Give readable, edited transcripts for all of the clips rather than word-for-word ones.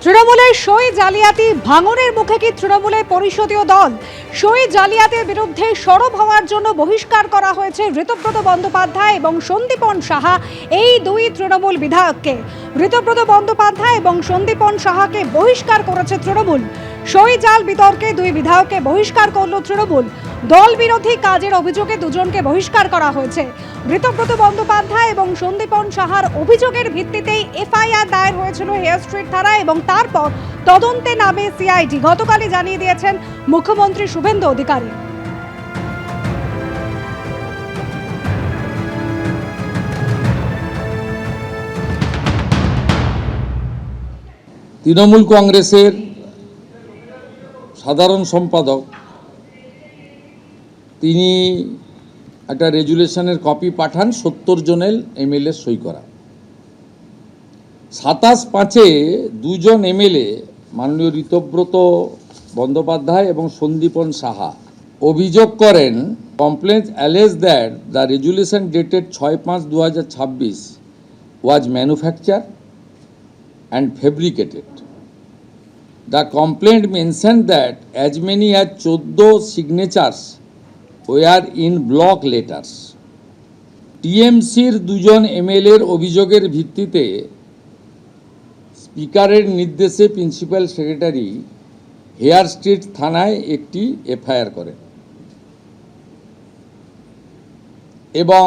তৃণমূলের সই জালিয়াতি ভাঙনের মুখে কি তৃণমূলের পরিষদীয় দল? সই জালিয়াতির বিরুদ্ধে সরব হওয়ার জন্য বহিষ্কার করা হয়েছে ঋতব্রত বন্দ্যোপাধ্যায় এবং সন্দীপন সাহা, এই দুই তৃণমূল বিধায়ককে। ঋতব্রত বন্দ্যোপাধ্যায় এবং সন্দীপন সাহাকে বহিষ্কার করেছে তৃণমূল। সই জাল বিতর্কে দুই বিধায়ককে বহিষ্কার করল তৃণমূল। দল বিরোধী কাজের অভিযোগে দুজনকে বহিষ্কার করা হয়েছে। ঋতব্রত বন্দ্যোপাধ্যায় এবং সন্দীপন সাহার অভিযোগের ভিত্তিতেই এফআইআর দায়ের হয়েছিল হেয়ার স্ট্রিট থানায় এবং তারপর তদন্তে নামে সিআইডি। গতকালই জানিয়ে দিয়েছেন মুখ্যমন্ত্রী শুভেন্দু অধিকারী। তৃণমূল কংগ্রেসের সাধারণ সম্পাদক তিনি একটা রেজুলেশনের কপি পাঠান 70 জনের এমএলএ সই করা। 27/5 দুজন এমএলএ মাননীয় ঋতব্রত বন্দ্যোপাধ্যায় এবং সন্দীপন সাহা অভিযোগ করেন, complaint allege that the resolution dated 6/5/2026 was manufacture and fabricated. The complaint mentioned that as many as 14 signatures were in block letters. টিএমসির দুজন এমএলএর অভিযোগের ভিত্তিতে স্পিকারের নির্দেশে প্রিন্সিপাল সেক্রেটারি হেয়ার স্ট্রিট থানায় একটি এফআইআর করেন এবং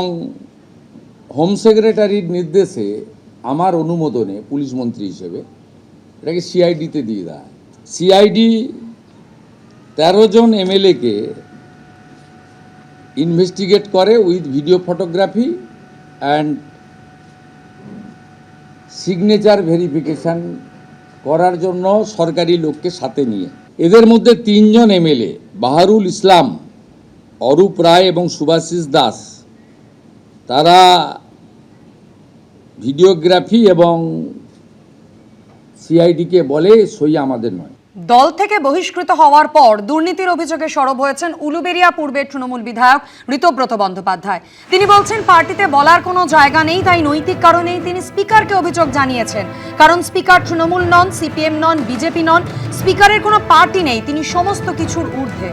হোম সেক্রেটারির নির্দেশে আমার অনুমোদনে পুলিশ মন্ত্রী হিসেবে এটাকে সিআইডিতে দিয়ে দেয়। সিআইডি 13 জন এমএলএকে ইনভেস্টিগেট করে with video photography and signature verification করার জন্য সরকারি লোককে সাথে নিয়ে। এদের মধ্যে 3 জন এমএলএ বাহারুল ইসলাম, অরূপ রায় এবং সুভাষিস দাস, তারা ভিডিওগ্রাফি এবং সিআইডিকে বলে সই আমাদের নয়। দল থেকে বহিষ্কৃত হওয়ার পর দুর্নীতির অভিযোগে সরব হয়েছেন উলুবেড়িয়া পূর্বের তৃণমূল বিধায়ক ঋতব্রত বন্দ্যোপাধ্যায়। তিনি বলছেন পার্টিতে বলার কোনো জায়গা নেই, তাই নৈতিক কারণেই তিনি স্পিকারকে অভিযোগ জানিয়েছেন। কারণ স্পিকার তৃণমূল নন, সিপিএম নন, বিজেপি নন, স্পিকারের কোনো পার্টি নেই, তিনি সমস্ত কিছুর ঊর্ধ্বে।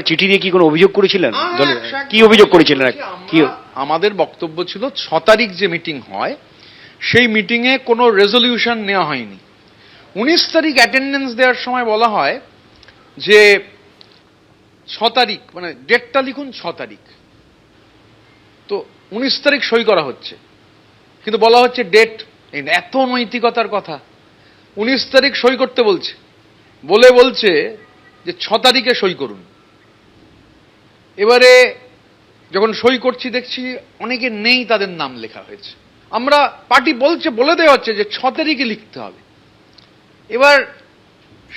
চিঠি দিয়ে কি কোনো অভিযোগ করেছিলেন? কি অভিযোগ করেছিলেন? কি আমাদের বক্তব্য ছিল 6 তারিখ যে মিটিং হয় সেই মিটিংয়ে কোনো রেজলিউশন নেওয়া হয়নি। 19 তারিখ অ্যাটেন্ডেন্স দেওয়ার সময় বলা হয় যে 6 তারিখ মানে ডেটটা লিখুন 6 তারিখ, তো 19 তারিখ সই করা হচ্ছে, কিন্তু বলা হচ্ছে ডেট। এত নৈতিকতার কথা। 19 তারিখ সই করতে বলছে, বলছে যে 6 তারিখে সই করুন। এবারে যখন সই করছি দেখছি অনেকে নেই, তাদের নাম লেখা হয়েছে। আমরা পার্টি বলে দেওয়া হচ্ছে যে 6 তারিখে লিখতে হবে। এবার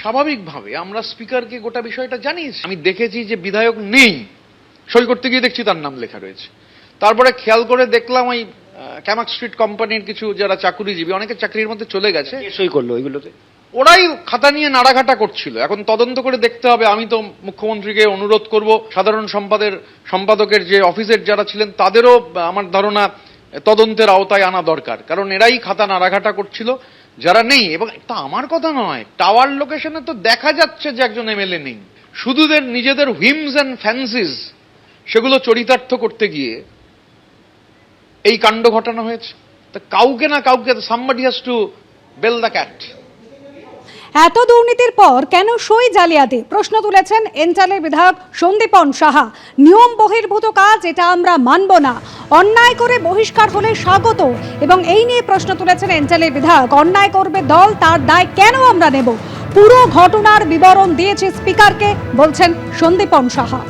স্বাভাবিকভাবে আমরা স্পিকারকে গোটা বিষয়টা জানিয়েছি। আমি দেখেছি যে বিধায়ক নেই, সই করতে গিয়ে দেখছি তার নাম লেখা রয়েছে। তারপরে খেয়াল করে দেখলাম ওই ক্যামাক স্ট্রিট কোম্পানির কিছু যারা চাকুরিজীবী, অনেকে চাকরির মধ্যে চলে গেছে। সই করলো ওইগুলোতে? ওরাই খাতা নিয়ে নাড়াঘাটা করছিল। এখন তদন্ত করে দেখতে হবে। আমি তো মুখ্যমন্ত্রীকে অনুরোধ করব, সাধারণ সম্পাদকের যে অফিসের যারা ছিলেন তাদেরও আমার ধারণা তদন্তের আওতায় আনা দরকার, কারণ এরাই খাতা নাড়াঘাটা করছিল যারা নেই। এবং এটা আমার কথা নয়, টাওয়ার লোকেশনে তো দেখা যাচ্ছে যে একজন এমএলএ নেই। শুধু নিজেদের হুইমস অ্যান্ড ফ্যান্সিস সেগুলো চরিতার্থ করতে গিয়ে এই কাণ্ড ঘটানো হয়েছে। তা কাউকে না কাউকে, somebody has to bell the cat. এত দুর্নীতির পর কেন সই জালিয়াতি? প্রশ্ন তুলেছেন এন্টালের বিধায়ক সন্দীপন সাহা। নিয়ম বহির্ভূত কাজ, এটা আমরা মানব না। অন্যায় করে বহিষ্কার হলে স্বাগত। এবং এই নিয়ে প্রশ্ন তুলেছেন এন্টালের বিধায়ক, অন্যায় করবে দল, তার দায় কেন আমরা নেব? পুরো ঘটনার বিবরণ দিয়েছে স্পিকারকে, বলছেন সন্দীপন সাহা।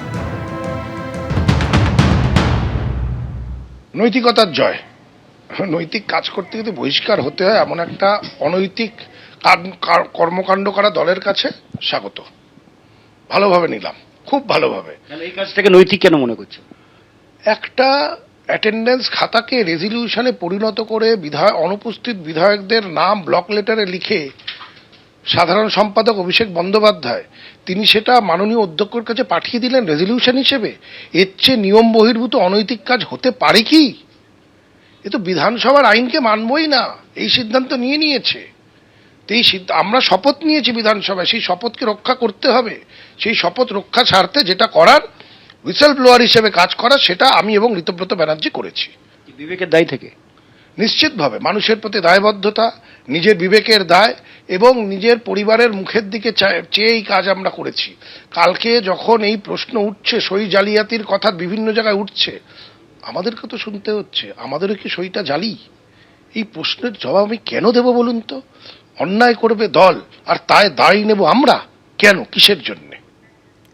নৈতিকতার জয়। নৈতিক কাজ করতে কিন্তু বহিষ্কার হতে হয় এমন একটা অনৈতিক কর্মকাণ্ড করা দলের কাছে স্বাগত। ভালোভাবে নিলাম, খুব ভালোভাবে। এই কাজটাকে নৈতিক কেন মনে করছে? একটা অ্যাটেন্ডেন্স খাতাকে রেজলিউশনে পরিণত করে অনুপস্থিত বিধায়কদের নাম ব্লক লেটারে লিখে সাধারণ সম্পাদক অভিষেক বন্দ্যোপাধ্যায় তিনি সেটা মাননীয় অধ্যক্ষের কাছে পাঠিয়ে দিলেন রেজলিউশন হিসেবে। এর চেয়ে নিয়ম বহির্ভূত অনৈতিক কাজ হতে পারে কি? এ তো বিধানসভার আইনকে মানবই না, এই সিদ্ধান্ত নিয়েছে। তো আমরা শপথ নিয়েছি বিধানসভায়, সেই শপথকে রক্ষা করতে হবে। সেই শপথ রক্ষা স্বার্থে যেটা করার, হুইসেল ব্লোয়ার হিসেবে কাজ করা, সেটা আমি এবং ঋতব্রত ব্যানার্জি করেছি। বিবেকের দায় থেকে নিশ্চিতভাবে মানুষের প্রতি দায়বদ্ধতা, নিজের বিবেকের দায় এবং নিজের পরিবারের মুখের দিকে চেয়ে এই কাজ আমরা করেছি। কালকে যখন এই প্রশ্ন উঠছে, সই জালিয়াতির কথা বিভিন্ন জায়গায় উঠছে, আমাদেরকে তো শুনতে হচ্ছে আমাদেরও কি সইটা জালি? এই প্রশ্নের জবাব আমি কেন দেব বলুন তো? অন্যায় করবে দল আর তাই দায়ী নেব আমরা কেন, কিসের জন্য?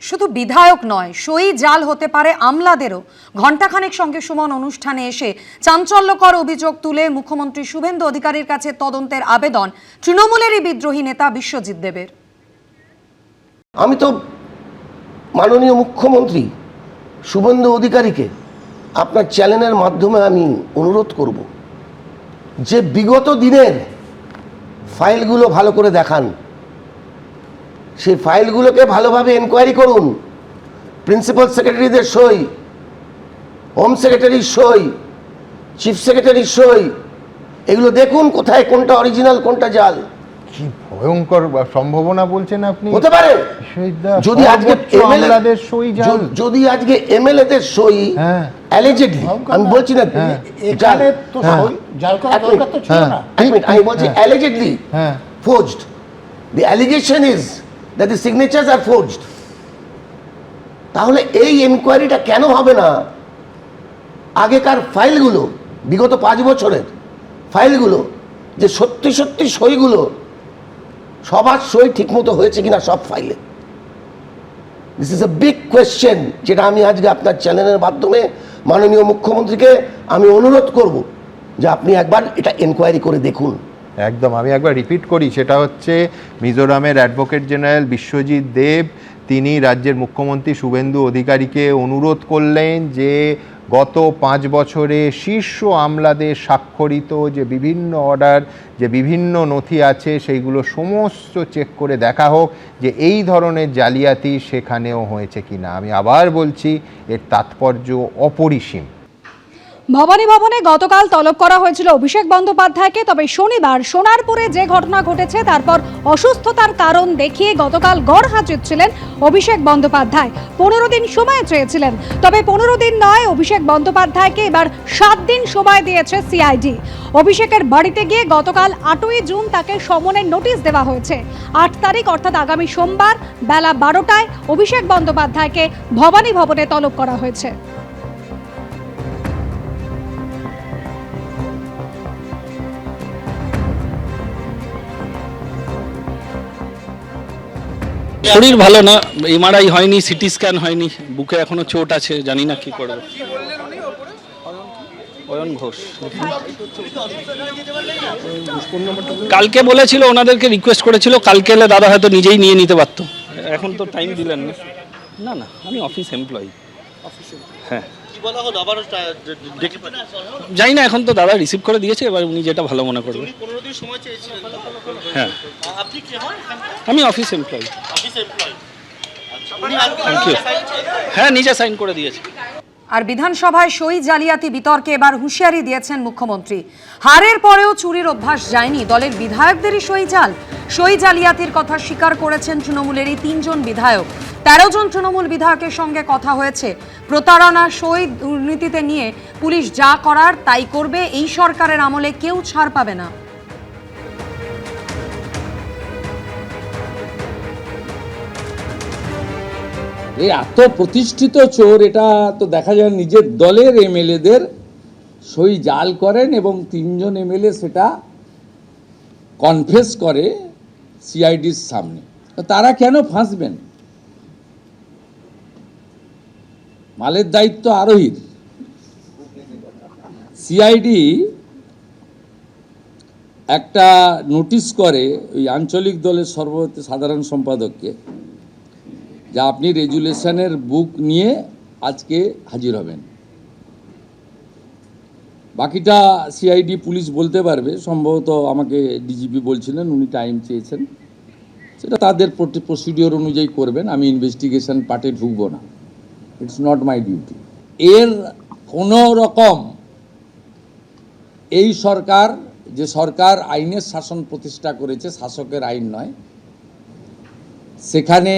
শুধু বিধায়ক নয়, সই জাল হতে পারে আমলাদেরও। ঘণ্টাখানেক সঙ্গে সুমন অনুষ্ঠানে এসে চাঞ্চল্যকর অভিযোগ তুলে মুখ্যমন্ত্রী শুভেন্দু অধিকারীর কাছে তদন্তের আবেদন তৃণমূলেরই বিদ্রোহী নেতা বিশ্বজিৎ দেবের। আমি তো মাননীয় মুখ্যমন্ত্রী শুভেন্দু অধিকারীকে আপনার চ্যানেলের মাধ্যমে আমি অনুরোধ করব যে বিগত দিনের ফাইলগুলো ভালো করে দেখান, সেই ফাইলগুলোকে ভালোভাবে এনকোয়ারি করুন। প্রিন্সিপাল সেক্রেটারিদের সই, হোম সেক্রেটারির সই, চিফ সেক্রেটারির সই, এগুলো দেখুন কোথায় কোনটা অরিজিনাল কোনটা জাল। কি ভয়ঙ্কর সম্ভাবনা বলছেন আপনি। হতে পারে যদি আজকে আমলাদের সই জাল, যদি আজকে এমএলএদের সই অ্যালিজেডলি, আমি বলছি না এখানে তো সই জাল করা দরকার তো ছিল না। আমি বলছি অ্যালিজেডলি forged, the allegation is that the signatures are forged, তাহলে এই এনকোয়ারিটা কেন হবে না? আগেকার ফাইলগুলো, বিগত 5 বছরের ফাইলগুলো, যে সত্যি সত্যি সইগুলো সবার সই ঠিকমতো হয়েছে কিনা সব ফাইলে, this is a big question, যেটা আমি আজকে আপনার চ্যানেলের মাধ্যমে মাননীয় মুখ্যমন্ত্রীকে আমি অনুরোধ করব যে আপনি একবার এটা এনকোয়ারি করে দেখুন। একদম, আমি একবার রিপিট করি, সেটা হচ্ছে মিজোরামের অ্যাডভোকেট জেনারেল বিশ্বজিৎ দেব তিনি রাজ্যের মুখ্যমন্ত্রী শুভেন্দু অধিকারীকে অনুরোধ করলেন যে গত 5 বছরে শীর্ষ আমলাদের স্বাক্ষরিত যে বিভিন্ন অর্ডার, যে বিভিন্ন নথি আছে, সেইগুলো সমস্ত চেক করে দেখা হোক যে এই ধরনের জালিয়াতি সেখানেও হয়েছে কিনা। আমি আবার বলছি, এর তাৎপর্য অপরিসীম। ভবানী ভবনে গতকাল তলব করা হয়েছিল অভিষেক বন্দ্যোপাধ্যায়কে, তবে শনিবার সোনারপুরে যে ঘটনা ঘটেছে তারপর অসুস্থতার কারণ দেখিয়ে গতকাল গড়হাজির ছিলেন অভিষেক বন্দ্যোপাধ্যায়। 15 দিন সময় চেয়েছিলেন, তবে 15 দিন নয়, অভিষেক বন্দ্যোপাধ্যায়কে এবার 7 দিন সময় দিয়েছে সিআইডি। অভিষেকের বাড়িতে গিয়ে গতকাল 8ই জুন তাকে সমনের নোটিশ দেওয়া হয়েছে। 8 তারিখ অর্থাৎ আগামী সোমবার বেলা 12টায় অভিষেক বন্দ্যোপাধ্যায়কে ভবানী ভবনে তলব করা হয়েছে। শরীর ভালো না, এমআরআই হয়নি, সিটি স্ক্যান হয়নি, বুকে এখনো চোট আছে, জানি না কি করবে। অয়ন ঘোষ কালকে বলেছিল, ওনাদেরকে রিকোয়েস্ট করেছিল কালকে এলে দাদা হয়তো নিজেই নিয়ে নিতে পারতো, এখন তো টাইম দিলেন না। না না, আমি অফিস এমপ্লয়ি। হ্যাঁ জানি না, এখন তো দাদা রিসিভ করে দিয়েছে, এবার উনি যেটা ভালো মনে করবেন। হ্যাঁ আমি অফিস এমপ্লয়ি। Thank you. হ্যাঁ নিজে সাইন করে দিয়েছে। আর বিধানসভায় সই জালিয়াতি বিতর্কে এবার হুঁশিয়ারি দিয়েছেন মুখ্যমন্ত্রী। হারের পরেও চুরির অভ্যাস যায়নি দলের বিধায়কদেরই সই জাল। সই জালিয়াতির কথা স্বীকার করেছেন তৃণমূলেরই 3 জন বিধায়ক। 13 জন তৃণমূল বিধায়কের সঙ্গে কথা হয়েছে। প্রতারণা, সই দুর্নীতিতে নিয়ে পুলিশ যা করার তাই করবে, এই সরকারের আমলে কেউ ছাড় পাবে না। এই এত প্রতিষ্ঠিত চোর, এটা তো দেখা যায় নিজের দলের এমএলএদের সই জাল করেন এবং 3 জন এমএলএ সেটা কনফেস করে সিআইডির সামনে। তারা কেন ফাঁসবেন? মালের দায়িত্ব আরোহীর। সিআইডি একটা নোটিশ করে ওই আঞ্চলিক দলের সর্বভারতীয় সাধারণ সম্পাদককে, যা আপনি রেজুলেশনের বুক নিয়ে আজকে হাজির হবেন। বাকিটা সিআইডি পুলিশ বলতে পারবে, সম্ভবত আমাকে ডিজিপি বলছিলেন উনি টাইম চেয়েছেন, সেটা তাদের প্রসিডিওর অনুযায়ী করবেন। আমি ইনভেস্টিগেশন পার্টে ঢুকবো না, ইটস নট মাই ডিউটি। এর কোনো রকম এই সরকার যে সরকার আইনের শাসন প্রতিষ্ঠা করেছে, শাসকের আইন নয়, সেখানে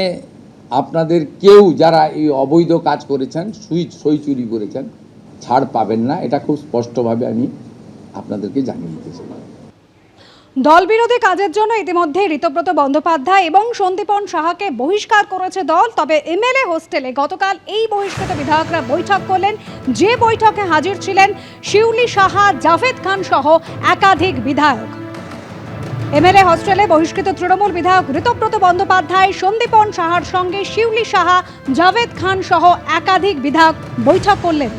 আপনাদের কেউ যারা এই অবৈধ কাজ করেছেন, সই চুরি করেছেন, ছাড় পাবেন না। এটা খুব স্পষ্টভাবে আমি আপনাদেরকে জানিয়ে দিতে চাই। দলবিরোধী কাজের জন্য ইতিমধ্যে ঋতব্রত বন্দ্যোপাধ্যায় এবং সন্দীপন সাহাকে বহিষ্কার করেছে দল। তবে এমএলএ হোস্টেলে গতকাল এই বহিষ্কৃত বিধায়করা বৈঠক করলেন, যে বৈঠকে হাজির ছিলেন শিউলি সাহা, জাভেদ খান সহ একাধিক বিধায়ক। এমএলএ হোস্টেলে বহিষ্কৃত তৃণমূল বিধায়ক ঋতব্রত বন্দ্যোপাধ্যায়, সন্দীপন সাহার সঙ্গে শিউলি সাহা, জাভেদ খান সহ একাধিক বিধায়ক বৈঠক করলেন।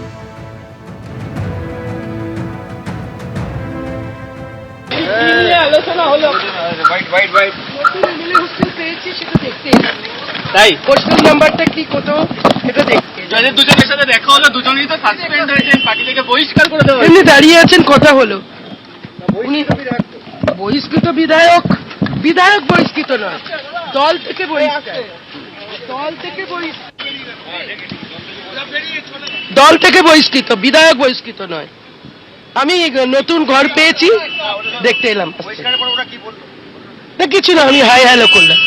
তাই হোস্টেল নাম্বারটা কি কত এটা দেখতে যাদের দুজনের সাথে দেখা হলো, দুজনেই তো সাসপেন্ড হয়েছেন, পার্টি থেকে বহিষ্কার করে দেওয়া। এমনি দাঁড়িয়ে আছেন, কথা হলো। উনি বহিষ্কৃত বিধায়ক, বিধায়ক বহিষ্কৃত নয়, দল থেকে বহিষ্কার, দল থেকে বহিষ্কৃত, বিধায়ক বহিষ্কৃত নয়। আমি নতুন ঘর পেয়েছি, দেখতে এলাম। না কিছু না, আমি হাই হ্যালো করলাম।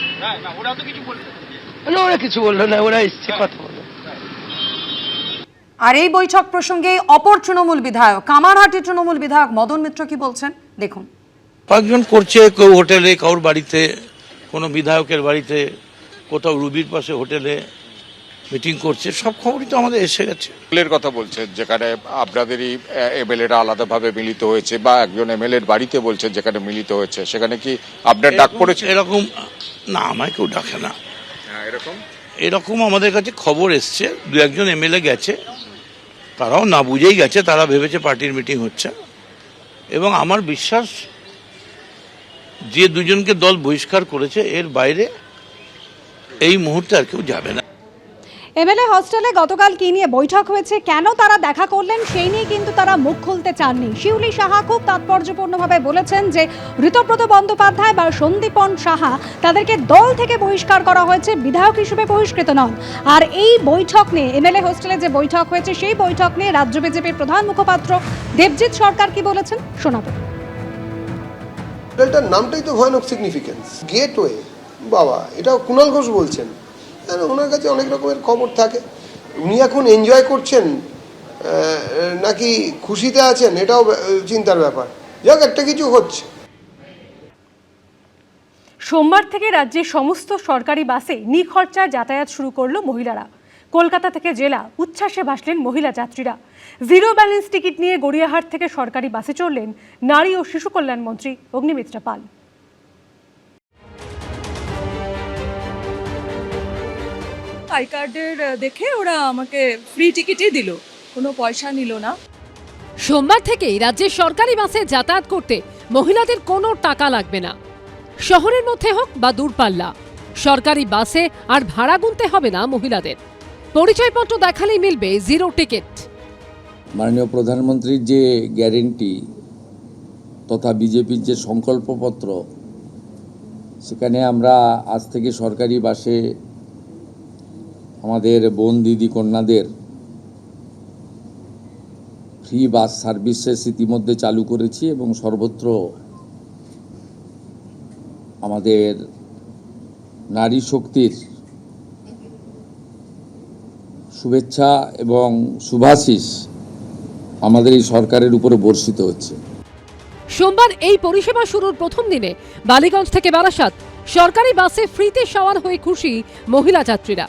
ওরা কিছু বললো না, ওরা এসছে কথা বললো। আর এই বৈঠক প্রসঙ্গে অপর তৃণমূল বিধায়ক, কামারহাটি তৃণমূল বিধায়ক মদন মিত্র কি বলছেন দেখুন। কয়েকজন করছে, কেউ হোটেলে, কারোর বাড়িতে, কোনো বিধায়কের বাড়িতে, কোথাও রুবির পাশে হোটেলে মিটিং করছে, সব খবরই তো আমাদের এসে গেছে। এর কথা বলছেন যেখানে আপনাদেরই এমএলএরা আলাদাভাবে মিলিত হয়েছে, বা একজন এমএলএর বাড়িতে বলছেন যেখানে মিলিত হয়েছে, সেখানে কি আপনার ডাক পড়েছে? এরকম না, আমায় কেউ ডাকে না। এরকম আমাদের কাছে খবর এসছে, দু একজন এমএলএ গেছে, তারাও না বুঝেই গেছে, তারা ভেবেছে পার্টির মিটিং হচ্ছে। এবং আমার বিশ্বাস যে দুজনকে দল বহিষ্কার করেছে, এর বাইরে এই মুহূর্তে আর কেউ যাবে না। এমএলএ হোস্টেলে গতকাল কি নিয়ে বৈঠক হয়েছে, কেন তারা দেখা করলেন, সেই নিয়ে কিন্তু তারা মুখ খুলতে চাননি। শিউলি সাহা খুব তাৎপর্যপূর্ণভাবে বলেছেন যে ঋতব্রত বন্দ্যোপাধ্যায় বা সন্দীপন সাহা তাদেরকে দল থেকে বহিষ্কার করা হয়েছে, বিধায়ক হিসেবে বহিষ্কৃত নন। আর এই বৈঠক নিয়ে, এমএলএ হোস্টেলে যে বৈঠক হয়েছে, সেই বৈঠক নিয়ে রাজ্য বিজেপির প্রধান মুখপাত্র দেবজিৎ সরকার কি বলেছেন শোনাবো। হোটেলটার নামটাই তো ভয়ানক সিগনিফিকেন্স, গেটওয়ে। বাবা, এটা কুণাল ঘোষ বলছেন, ওনার কাছে অনেক রকমের খবর থাকে। উনি এখন এনজয় করছেন নাকি খুশিতে আছেন, এটাও চিন্তার ব্যাপার। যাক, একটা কিছু হচ্ছে। সোমবার থেকে রাজ্যের সমস্ত সরকারি বাসে নিখরচায় যাতায়াত শুরু করলো মহিলারা। কলকাতা থেকে জেলা উচ্ছ্বাসে ভাসলেন মহিলা যাত্রীরা। জিরো ব্যালেন্স টিকিট নিয়ে গড়িয়াহাট থেকে সরকারি বাসে চড়লেন নারী ও শিশু কল্যাণ মন্ত্রী অগ্নিমিত্রা পাল। আই কার্ডের দেখে ওরা আমাকে ফ্রি টিকিটই দিল, কোনো পয়সা নিল না। সোমবার থেকেই রাজ্যের সরকারি বাসে যাতায়াত করতে মহিলাদের কোনো টাকা লাগবে না। শহরের মধ্যে হোক বা দূরপাল্লা, সরকারি বাসে আর ভাড়া গুনতে হবে না মহিলাদের। পরিচয়পত্র দেখালেই মিলবে জিরো টিকিট। মাননীয় প্রধানমন্ত্রীর যে গ্যারেন্টি তথা বিজেপির যে সংকল্পপত্র, সেখানে আমরা আজ থেকে সরকারি বাসে আমাদের বোন দিদি কন্যাদের ফ্রি বাস সার্ভিসেস ইতিমধ্যে চালু করেছি এবং সর্বত্র আমাদের নারী শক্তির শুভেচ্ছা এবং শুভাশিস আমাদের এই সরকারের উপরে বর্ষিত হচ্ছে। সোমবার এই পরিষেবা শুরুর প্রথম দিনে বালিগঞ্জ থেকে বারাসাত সরকারি বাসে ফ্রিতে সওয়ার হয়ে খুশি মহিলা যাত্রীরা।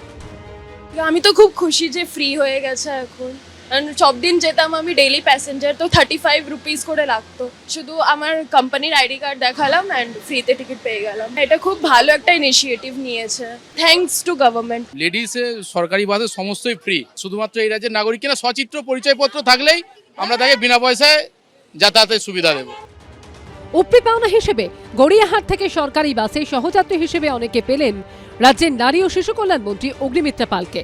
আমি তো খুব খুশি যে ফ্রি হয়ে গেছে এখন। সব দিন যেতাম আমি ডেইলি প্যাসেঞ্জার, তো 35 রুপিস করে লাগতো। শুধু আমার কোম্পানির আইডি কার্ড দেখালাম অ্যান্ড ফ্রিতে টিকিট পেয়ে গেলাম। এটা খুব ভালো একটা ইনিশিয়েটিভ নিয়েছে, থ্যাঙ্কস টু গভর্নমেন্ট। লেডিসে সরকারি বাসে সমস্তই ফ্রি, শুধুমাত্র এই রাজ্যের নাগরিক কিনা সচিত্র পরিচয়পত্র থাকলেই আমরা তাকে বিনা পয়সায় যাতায়াতের সুবিধা দেব। উপরি পাওনা হিসেবে গড়িয়াহাট থেকে সরকারি বাসে সহযাত্রী হিসেবে অনেকে পেলেন রাজ্যের নারী ও শিশু কল্যাণ মন্ত্রী অগ্নিমিত্রা পালকে।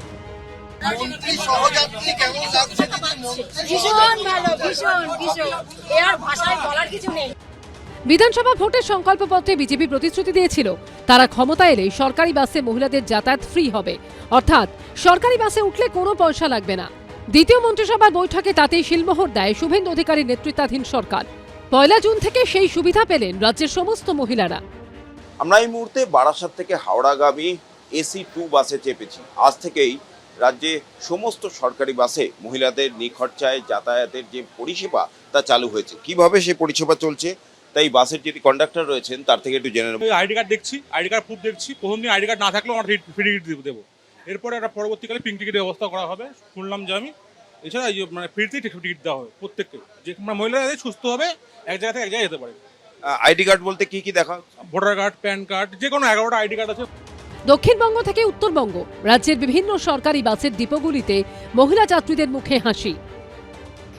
বিধানসভা ভোটের সংকল্পপত্রে বিজেপি প্রতিশ্রুতি দিয়েছিল তারা ক্ষমতা এলে সরকারি বাসে মহিলাদের যাতায়াত ফ্রি হবে, অর্থাৎ সরকারি বাসে উঠলে কোনো পয়সা লাগবে না। দ্বিতীয় মন্ত্রিসভার বৈঠকে তাতেই শিলমোহর দেয় শুভেন্দু অধিকারীর নেতৃত্বাধীন সরকার। 1 জুন থেকে সেই সুবিধা পেলেন রাজ্যের সমস্ত মহিলারা। আমরা এই মুহূর্তে বারাসাত থেকে হাওড়াগামী এসি 2 বাসে চেপেছি। আজ থেকেই রাজ্যে সমস্ত সরকারি বাসে মহিলাদের নিখরচায় যাতায়াতের যে পরিষেবা তা চালু হয়েছে। কিভাবে সেই পরিষেবা চলছে তাই বাসের যিনি কন্ডাক্টর রয়েছেন তার থেকে একটু জেনে নেব। আইডি কার্ড দেখছি, আইডি কার্ড প্রুফ দেখছি। প্রথম দিন আইডি কার্ড না থাকলেও আমরা ফ্রি টিকিট দেবো। এরপরে একটা পরবর্তীকালে পিঙ্ক টিকিটের ব্যবস্থা করা হবে শুনলাম যে আমি। এছাড়া মানে ফ্রিতেই টিকিট দেওয়া হবে প্রত্যেককে, যে মহিলারা সুস্থ হবে এক জায়গা থেকে এক জায়গায় যেতে পারে। আইডি কার্ড বলতে কি কি দেখা? ভোটার কার্ড, প্যান কার্ড, যে কোনো 11টা আইডি কার্ড আছে। দক্ষিণবঙ্গ থেকে উত্তরবঙ্গ রাজ্যের বিভিন্ন সরকারি বাসের ডিপোগুলিতে মহিলা যাত্রীদের মুখে হাসি।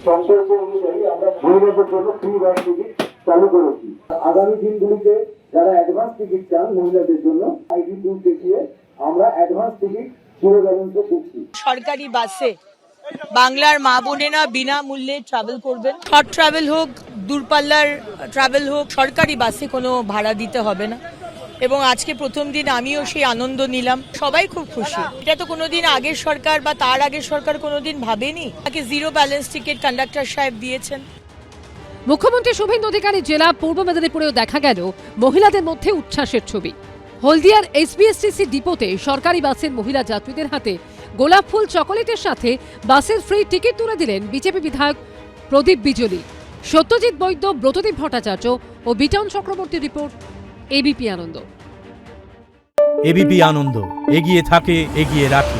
সংকল্প অনুযায়ী আমরা মহিলাদের জন্য ফ্রি বাস টিকিট চালু করেছি। আগামী দিনগুলিতে যারা অ্যাডভান্স টিকিট চান মহিলাদের জন্য আইডি প্রুফ দেখিয়ে আমরা অ্যাডভান্স টিকিট জিরো ব্যালেন্সে দিচ্ছি। সরকারি বাসে বাংলার মা বোনেরা বিনামূল্যে ট্রাভেল করবেন। শর্ট ট্রাভেল হোক, দূরপাল্লার ট্রাভেল হোক, সরকারি বাসে কোনো ভাড়া দিতে হবে না। এবং আজকে প্রথম দিন আমিও সেই আনন্দ নিলাম। সবাই খুব খুশি। এটা তো কোনোদিন আগের সরকার বা তার আগের সরকার কোনোদিন ভাবেনি। তাকে জিরো ব্যালেন্স টিকিট কন্ডাক্টর সাহেব দিয়েছেন। মুখ্যমন্ত্রী শুভেন্দু অধিকারী জেলা পূর্ব মেদিনীপুরেও দেখা গেল মহিলাদের মধ্যে উচ্ছ্বাসের ছবি। হলদিয়ার এসবিএসটিসি ডিপোতে সরকারি বাসের মহিলা যাত্রীদের হাতে গোলাপ ফুল, চকোলেটের সাথে বাসের ফ্রি টিকিট তুলে দিলেন বিজেপি বিধায়ক প্রদীপ বিজলি, সত্যজিৎ বৈদ্য, ব্রতদীপ ভট্টাচার্য ও বিটন চক্রবর্তী। রিপোর্ট এবিপি আনন্দ। এবিপি আনন্দ, এগিয়ে থাকে, এগিয়ে রাখে।